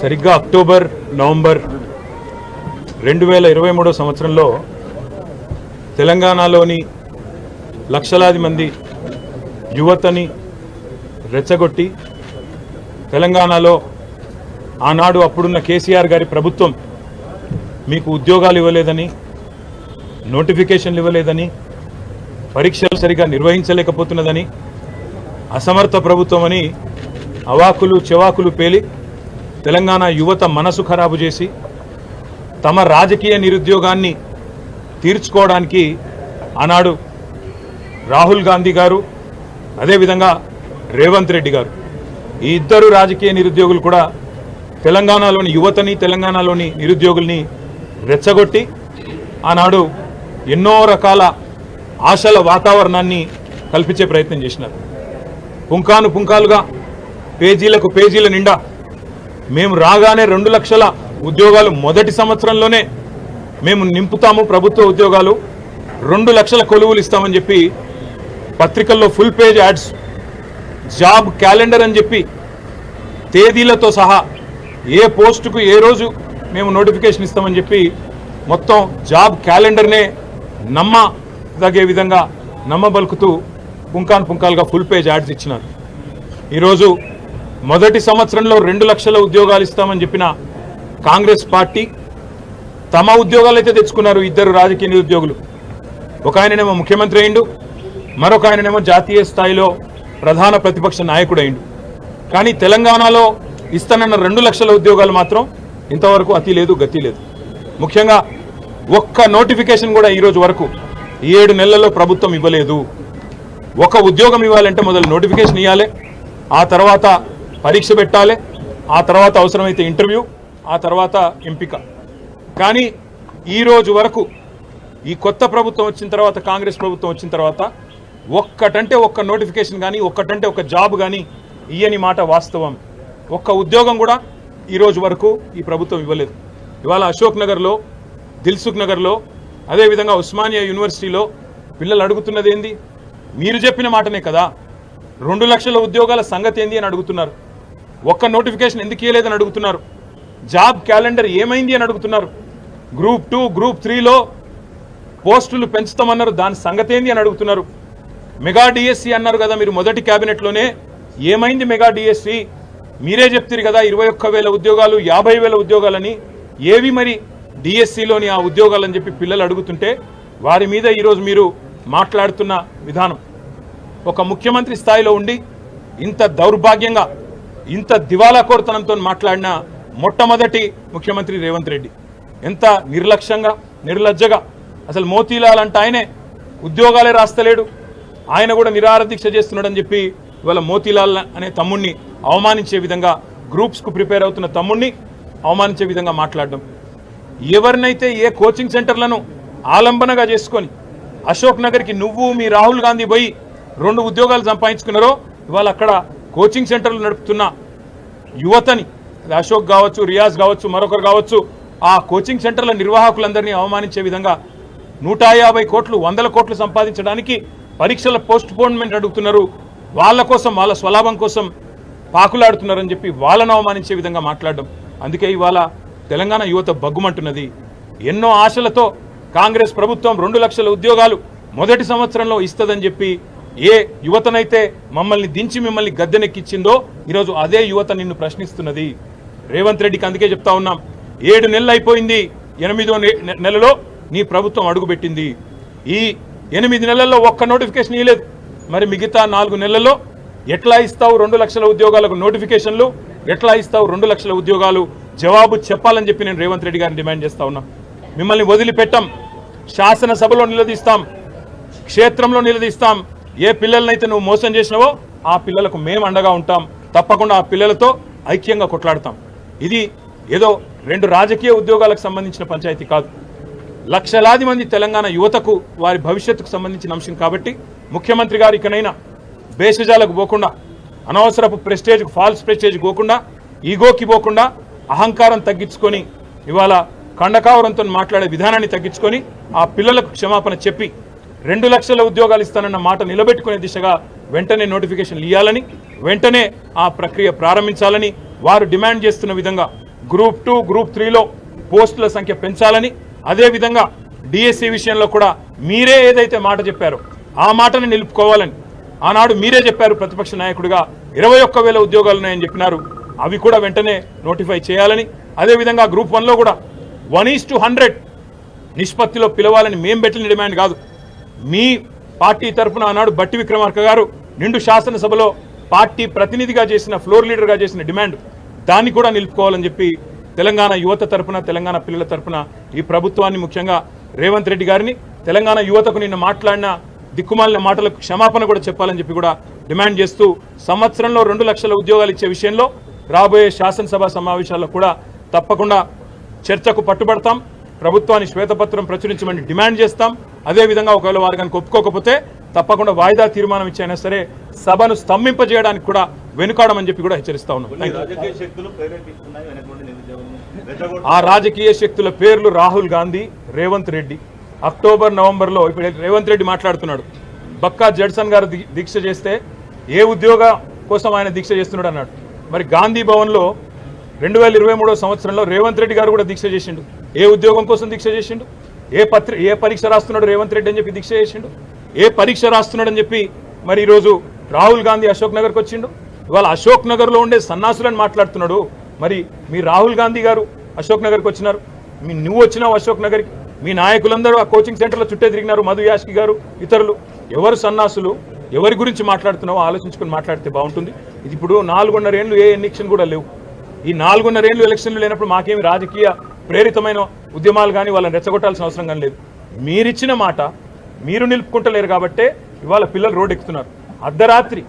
సరిగ్గా October November 2023 సంవత్సరంలో తెలంగాణలోని లక్షలాది మంది యువతని రెచ్చగొట్టి తెలంగాణలో ఆనాడు అప్పుడున్న కేసీఆర్ గారి ప్రభుత్వం మీకు ఉద్యోగాలు ఇవ్వలేదని, నోటిఫికేషన్లు ఇవ్వలేదని, పరీక్షలు సరిగా నిర్వహించలేకపోతున్నదని, అసమర్థ ప్రభుత్వం అని అవాకులు చెవాకులు పేలి తెలంగాణ యువత మనసు ఖరాబు చేసి తమ రాజకీయ నిరుద్యోగాన్ని తీర్చుకోవడానికి ఆనాడు రాహుల్ గాంధీ గారు, అదేవిధంగా రేవంత్ రెడ్డి గారు, ఈ ఇద్దరు రాజకీయ నిరుద్యోగులు కూడా తెలంగాణలోని యువతని, తెలంగాణలోని నిరుద్యోగుల్ని రెచ్చగొట్టి ఆనాడు ఎన్నో రకాల ఆశల వాతావరణాన్ని కల్పించే ప్రయత్నం చేసినారు. పుంకాను పుంకాలుగా పేజీలకు పేజీల నిండా మేము రాగానే 2 లక్షల ఉద్యోగాలు మొదటి సంవత్సరంలోనే మేము నింపుతాము, ప్రభుత్వ ఉద్యోగాలు 2 లక్షల కొలువులు ఇస్తామని చెప్పి పత్రికల్లో full page ads, job calendar అని చెప్పి తేదీలతో సహా ఏ పోస్టుకు ఏ రోజు మేము నోటిఫికేషన్ ఇస్తామని చెప్పి మొత్తం జాబ్ క్యాలెండర్నే నమ్మదగే విధంగా నమ్మబలుకుతూ పుంకాను పుంకాలుగా ఫుల్ పేజ్ యాడ్స్ ఇచ్చినారు. ఈరోజు మొదటి సంవత్సరంలో 2 లక్షల ఉద్యోగాలు ఇస్తామని చెప్పిన కాంగ్రెస్ పార్టీ తమ ఉద్యోగాలు అయితే తెచ్చుకున్నారు. ఇద్దరు రాజకీయ నిరుద్యోగులు, ఒక ఆయననేమో ముఖ్యమంత్రి అయిండు, మరొక ఆయననేమో జాతీయ స్థాయిలో ప్రధాన ప్రతిపక్ష నాయకుడు అయిండు. కానీ తెలంగాణలో ఇస్తానన్న 2 లక్షల ఉద్యోగాలు మాత్రం ఇంతవరకు అతి లేదు, గతి లేదు. ముఖ్యంగా ఒక్క నోటిఫికేషన్ కూడా ఈరోజు వరకు 7 నెలల్లో ప్రభుత్వం ఇవ్వలేదు. ఒక ఉద్యోగం ఇవ్వాలంటే మొదలు నోటిఫికేషన్ ఇవ్వాలి, ఆ తర్వాత పరీక్ష పెట్టాలి, ఆ తర్వాత అవసరమైతే ఇంటర్వ్యూ, ఆ తర్వాత ఎంపిక. కానీ ఈరోజు వరకు ఈ కొత్త ప్రభుత్వం వచ్చిన తర్వాత, కాంగ్రెస్ ప్రభుత్వం వచ్చిన తర్వాత ఒక్కటంటే ఒక్క నోటిఫికేషన్ కానీ, ఒక్కటంటే ఒక జాబ్ కానీ ఇయ్యని మాట వాస్తవం. ఒక్క ఉద్యోగం కూడా ఈరోజు వరకు ఈ ప్రభుత్వం ఇవ్వలేదు. ఇవాళ అశోక్ నగర్లో, దిల్సుఖ్ నగర్లో, అదేవిధంగా ఉస్మానియా యూనివర్సిటీలో పిల్లలు అడుగుతున్నది ఏంది? మీరు చెప్పిన మాటనే కదా, 2 లక్షల ఉద్యోగాల సంగతి ఏంది అని అడుగుతున్నారు. ఒక్క నోటిఫికేషన్ ఎందుకు ఇవ్వలేదని అడుగుతున్నారు. జాబ్ క్యాలెండర్ ఏమైంది అని అడుగుతున్నారు. గ్రూప్ 2, గ్రూప్ 3లో పోస్టులు పెంచుతామన్నారు, దాని సంగతి ఏంది అని అడుగుతున్నారు. మెగా డిఎస్సి అన్నారు కదా మీరు మొదటి క్యాబినెట్లోనే, ఏమైంది మెగా డిఎస్సి? మీరే చెప్తారు కదా 21,000 ఉద్యోగాలు, 50,000 ఉద్యోగాలని, ఏవి మరి డిఎస్సిలోని ఆ ఉద్యోగాలని చెప్పి పిల్లలు అడుగుతుంటే వారి మీద ఈరోజు మీరు మాట్లాడుతున్న విధానం, ఒక ముఖ్యమంత్రి స్థాయిలో ఉండి ఇంత దౌర్భాగ్యంగా, ఇంత దివాలాకోరుతనంతో మాట్లాడిన మొట్టమొదటి ముఖ్యమంత్రి రేవంత్ రెడ్డి. ఎంత నిర్లక్ష్యంగా, నిర్లజ్జగా, అసలు మోతీలాల్ అంటే ఆయనే ఉద్యోగాలే రాస్తలేడు, ఆయన కూడా నిరాహార దీక్ష చేస్తున్నాడని చెప్పి ఇవాళ మోతీలాల్ అనే తమ్ముడిని అవమానించే విధంగా, గ్రూప్స్కు ప్రిపేర్ అవుతున్న తమ్ముడిని అవమానించే విధంగా మాట్లాడడం. ఎవరినైతే ఏ కోచింగ్ సెంటర్లను ఆలంబనగా చేసుకొని అశోక్ నగర్కి నువ్వు మీ రాహుల్ గాంధీ పోయి 2 ఉద్యోగాలు సంపాదించుకున్నారో, ఇవాళ అక్కడ కోచింగ్ సెంటర్లు నడుపుతున్న యువతని, అశోక్ కావచ్చు, రియాజ్ కావచ్చు, మరొకరు కావచ్చు, ఆ కోచింగ్ సెంటర్ల నిర్వాహకులందరినీ అవమానించే విధంగా 150 కోట్లు, 100 కోట్లు సంపాదించడానికి పరీక్షల పోస్ట్ పోన్మెంట్ అడుగుతున్నారు. వాళ్ళ కోసం, వాళ్ళ స్వలాభం కోసం పాకులాడుతున్నారని చెప్పి వాళ్ళను అవమానించే విధంగా మాట్లాడడం. అందుకే ఇవాళ తెలంగాణ యువత బగ్గుమంటున్నది. ఎన్నో ఆశలతో కాంగ్రెస్ ప్రభుత్వం 2 లక్షల ఉద్యోగాలు మొదటి సంవత్సరంలో ఇస్తుందని చెప్పి ఏ యువతనైతే మమ్మల్ని దించి మిమ్మల్ని గద్దెనెక్కించిందో ఈరోజు అదే యువత నిన్ను ప్రశ్నిస్తున్నది. రేవంత్ రెడ్డికి అందుకే చెప్తా ఉన్నాం, 7 నెలలు అయిపోయింది, 8వ నెలలో నీ ప్రభుత్వం అడుగుపెట్టింది. ఈ 8 నెలల్లో ఒక్క నోటిఫికేషన్ ఇవ్వలేదు. మరి మిగతా 4 నెలల్లో ఎట్లా ఇస్తావు 2 లక్షల ఉద్యోగాలకు నోటిఫికేషన్లు? ఎట్లా ఇస్తావు 2 లక్షల ఉద్యోగాలు? జవాబు చెప్పాలని చెప్పి నేను రేవంత్ రెడ్డి గారిని డిమాండ్ చేస్తా ఉన్నా. మిమ్మల్ని వదిలిపెట్టాం, శాసనసభలో నిలదీస్తాం, క్షేత్రంలో నిలదీస్తాం. ఏ పిల్లలనైతే నువ్వు మోసం చేసినావో ఆ పిల్లలకు మేము అండగా ఉంటాం. తప్పకుండా ఆ పిల్లలతో ఐక్యంగా కొట్లాడతాం. ఇది ఏదో 2 రాజకీయ ఉద్యోగాలకు సంబంధించిన పంచాయతీ కాదు, లక్షలాది మంది తెలంగాణ యువతకు వారి భవిష్యత్తుకు సంబంధించిన అంశం. కాబట్టి ముఖ్యమంత్రి గారు ఇకనైనా బేషజాలకు పోకుండా, అనవసరపు ప్రెస్టేజ్కు, ఫాల్స్ ప్రెస్టేజ్ పోకుండా, ఈగోకి పోకుండా అహంకారం తగ్గించుకొని ఇవాళ కండకావరంతో మాట్లాడే విధానాన్ని తగ్గించుకొని ఆ పిల్లలకు క్షమాపణ చెప్పి 2 లక్షల ఉద్యోగాలు ఇస్తానన్న మాట నిలబెట్టుకునే దిశగా వెంటనే నోటిఫికేషన్లు ఇవ్వాలని, వెంటనే ఆ ప్రక్రియ ప్రారంభించాలని వారు డిమాండ్ చేస్తున్న విధంగా గ్రూప్ 2 గ్రూప్ 3లో పోస్టుల సంఖ్య పెంచాలని, అదేవిధంగా డిఎస్సి విషయంలో కూడా మీరే ఏదైతే మాట చెప్పారో ఆ మాటను నిలుపుకోవాలని ఆనాడు మీరే చెప్పారు. ప్రతిపక్ష నాయకుడిగా 21,000 ఉద్యోగాలు ఉన్నాయని చెప్పినారు. అవి కూడా వెంటనే నోటిఫై చేయాలని, అదేవిధంగా గ్రూప్ 1లో కూడా 1:100 నిష్పత్తిలో పిలవాలని మేం పెట్టిన డిమాండ్ కాదు. మీ పార్టీ తరఫున ఆనాడు బట్టి విక్రమార్క గారు నిండు శాసనసభలో పార్టీ ప్రతినిధిగా చేసిన, ఫ్లోర్ లీడర్గా చేసిన డిమాండ్, దాన్ని కూడా నిలుపుకోవాలని చెప్పి తెలంగాణ యువత తరఫున, తెలంగాణ పిల్లల తరఫున ఈ ప్రభుత్వాన్ని, ముఖ్యంగా రేవంత్ రెడ్డి గారిని, తెలంగాణ యువతకు నిన్న మాట్లాడిన దిక్కుమాలిన మాటలకు క్షమాపణ కూడా చెప్పాలని చెప్పి కూడా డిమాండ్ చేస్తూ, సంవత్సరంలో 2 లక్షల ఉద్యోగాలు ఇచ్చే విషయంలో రాబోయే శాసనసభ సమావేశాల్లో కూడా తప్పకుండా చర్చకు పట్టుబడతాం. ప్రభుత్వాన్ని శ్వేతపత్రం ప్రచురించమని డిమాండ్ చేస్తాం. అదేవిధంగా ఒకవేళ వారు కనుక ఒప్పుకోకపోతే తప్పకుండా వాయిదా తీర్మానం ఇచ్చైనా సరే సభను స్తంభింపజేయడానికి కూడా వెనుకాడమని చెప్పి కూడా హెచ్చరిస్తా ఉన్నాం. ఆ రాజకీయ శక్తుల పేర్లు రాహుల్ గాంధీ, రేవంత్ రెడ్డి. అక్టోబర్ నవంబర్లో ఇప్పుడు రేవంత్ రెడ్డి మాట్లాడుతున్నాడు, బక్కా జడ్సన్ గారు దీక్ష చేస్తే ఏ ఉద్యోగ కోసం ఆయన దీక్ష చేస్తున్నాడు అన్నాడు. మరి గాంధీ భవన్లో 2023 సంవత్సరంలో రేవంత్ రెడ్డి గారు కూడా దీక్ష చేసిండు. ఏ ఉద్యోగం కోసం దీక్ష చేసిండు? ఏ పరీక్ష రాస్తున్నాడు రేవంత్ రెడ్డి అని చెప్పి దీక్ష చేసిండు? ఏ పరీక్ష రాస్తున్నాడు అని చెప్పి మరి ఈరోజు రాహుల్ గాంధీ అశోక్ నగర్కి వచ్చిండు. ఇవాళ అశోక్ నగర్లో ఉండే సన్నాసులని మాట్లాడుతున్నాడు. మరి మీ రాహుల్ గాంధీ గారు అశోక్ నగర్కి వచ్చినారు, నువ్వు వచ్చినావు అశోక్ నగర్కి, మీ నాయకులందరూ ఆ కోచింగ్ సెంటర్లో చుట్టే తిరిగినారు, మధు యాష్కి గారు ఇతరులు. ఎవరు సన్నాసులు, ఎవరి గురించి మాట్లాడుతున్నావో ఆలోచించుకొని మాట్లాడితే బాగుంటుంది. ఇది ఇప్పుడు 4.5 ఏళ్ళు ఏ ఎలక్షన్ కూడా లేవు. ఈ 4.5 ఏళ్ళు ఎలక్షన్లు లేనప్పుడు మాకేమి రాజకీయ ప్రేరితమైన ఉద్యమాలు కానీ వాళ్ళని రెచ్చగొట్టాల్సిన అవసరం కానీ లేదు. మీరిచ్చిన మాట మీరు నిలుపుకుంటలేరు కాబట్టే ఇవాళ పిల్లలు రోడ్డు ఎక్కుతున్నారు. అర్ధరాత్రి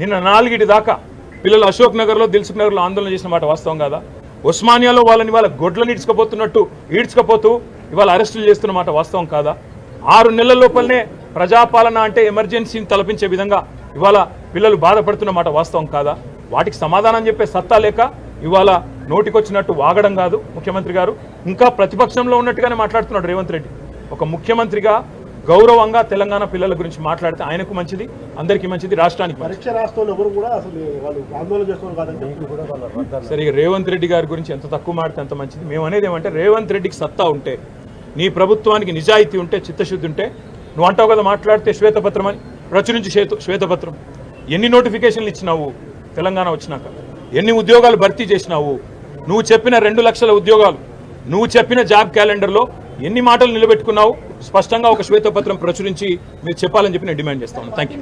నిన్న 4 దాకా పిల్లలు అశోక్ నగర్లో, దిల్సుఖ్ నగర్లో ఆందోళన చేసిన మాట వాస్తవం కాదా? ఉస్మానియాలో వాళ్ళని ఇవాళ గొడ్లను ఈడ్చుకపోతూ ఇవాళ అరెస్టులు చేస్తున్న మాట వాస్తవం కాదా? 6 నెలల లోపలనే ప్రజాపాలన అంటే ఎమర్జెన్సీని తలపించే విధంగా ఇవాళ పిల్లలు బాధపడుతున్న మాట వాస్తవం కాదా? వాటికి సమాధానం చెప్పే సత్తా లేక ఇవాళ నోటికొచ్చినట్టు వాగడం కాదు ముఖ్యమంత్రి గారు. ఇంకా ప్రతిపక్షంలో ఉన్నట్టుగానే మాట్లాడుతున్నాడు రేవంత్ రెడ్డి. ఒక ముఖ్యమంత్రిగా గౌరవంగా తెలంగాణ పిల్లల గురించి మాట్లాడితే ఆయనకు మంచిది, అందరికీ మంచిది, రాష్ట్రానికి సరే. రేవంత్ రెడ్డి గారి గురించి ఎంత తక్కువ మాడితే అంత మంచిది. మేము అనేది ఏమంటే రేవంత్ రెడ్డికి సత్తా ఉంటే, నీ ప్రభుత్వానికి నిజాయితీ ఉంటే, చిత్తశుద్ధి ఉంటే, నువ్వు అంటావు కదా మాట్లాడితే శ్వేతపత్రం అని, ప్రచురించి శ్వేతపత్రం. ఎన్ని నోటిఫికేషన్లు ఇచ్చినావు తెలంగాణ వచ్చినాక? ఎన్ని ఉద్యోగాలు భర్తీ చేసినావు? నువ్వు చెప్పిన 2 లక్షల ఉద్యోగాలు, నువ్వు చెప్పిన జాబ్ క్యాలెండర్లో ఎన్ని మాటలు నిలబెట్టుకున్నావు? స్పష్టంగా ఒక శ్వేతపత్రం ప్రచురించి మీరు చెప్పాలని చెప్పి నేను డిమాండ్ చేస్తాను. Thank you.